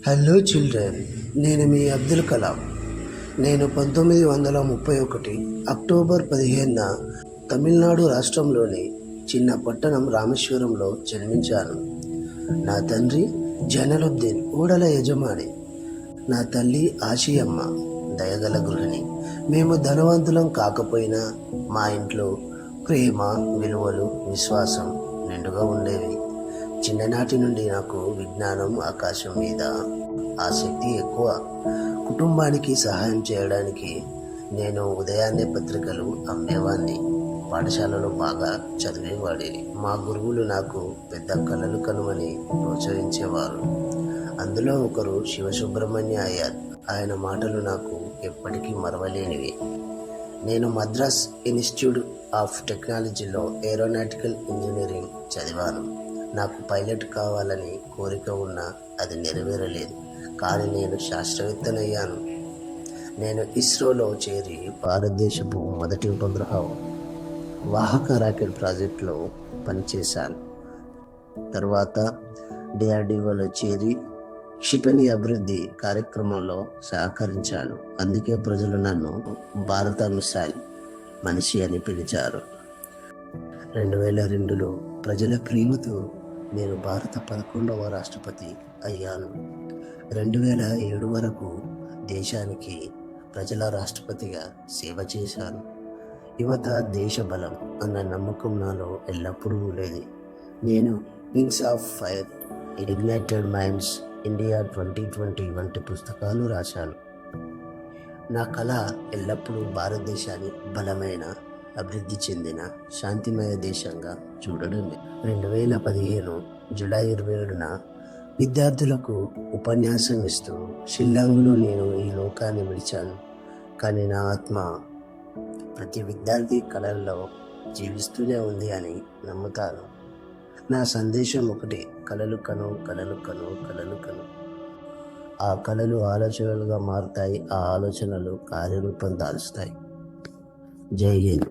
Hello children, నేను మీ అబ్దుల్ కలాం. నేను 1931 October 15న Tamil Nadu రాష్ట్రంలోని చిన్న పట్టణం రామేశ్వరంలో జన్మించాను. నా తండ్రి జైనులుద్దీన్ ఓడల యజమాని. నా తల్లి ఆషియమ్మ దయగల గృహిణి. మేము ధనవంతులం కాకపోయినా మా ఇంట్లో ప్రేమ, విలువలు, విశ్వాసం నిండుగా ఉండేవి. చిన్ననాటి నుండి నాకు విజ్ఞానం, ఆకాశం మీద ఆసక్తి ఎక్కువ. కుటుంబానికి సహాయం చేయడానికి నేను ఉదయాన్నే పత్రికలు అమ్మేవాడిని. పాఠశాలలో బాగా చదివేవాడిని. మా గురువులు నాకు పెద్ద కలలు కనుమని ప్రోత్సహించేవారు. అందులో ఒకరు శివసుబ్రహ్మణ్య అయ్యర్. ఆయన మాటలు నాకు ఎప్పటికీ మరవలేనివి. నేను మద్రాస్ ఇన్స్టిట్యూట్ ఆఫ్ టెక్నాలజీలో ఏరోనాటికల్ ఇంజనీరింగ్ చదివాను. నాకు పైలట్ కావాలని కోరిక ఉన్నా అది నెరవేరలేదు. కానీ నేను శాస్త్రవేత్తనయ్యాను. నేను ఇస్రోలో చేరి భారతదేశపు మొదటి ఉపగ్రహ వాహక రాకెట్ ప్రాజెక్టులో పనిచేశాను. తర్వాత డిఆర్డిఓలో చేరి క్షిపణి అభివృద్ధి కార్యక్రమంలో సహకరించాను. అందుకే ప్రజలు నన్ను భారత మిసైల్ మనిషి అని పిలిచారు. 2002లో ప్రజల ప్రేమతో నేను భారత 11వ రాష్ట్రపతి అయ్యాను. 2007 వరకు దేశానికి ప్రజల రాష్ట్రపతిగా సేవ చేశాను. యువత దేశ బలం అన్న నమ్మకం నాలో ఎల్లప్పుడూ ఉండేది. నేను wings of fire, ignited minds, India 2020 వంటి పుస్తకాలు రాశాను. నా కళ ఎల్లప్పుడూ భారతదేశాన్ని బలమైన, అభివృద్ధి చెందిన, శాంతిమయ దేశంగా చూడడమే. 2015 జూలై 27న విద్యార్థులకు ఉపన్యాసం ఇస్తూ షిల్లాంగ్లో నేను ఈ లోకాన్ని విడిచాను. కానీ నా ఆత్మ ప్రతి విద్యార్థి కళల్లో జీవిస్తూనే ఉంది అని నమ్ముతాను. నా సందేశం ఒకటి: కలలు కను, కలలు కను, కలలు కను. ఆ కళలు ఆలోచనలుగా మారుతాయి, ఆ ఆలోచనలు కార్యరూపం దాల్చుతాయి. జై హింద్.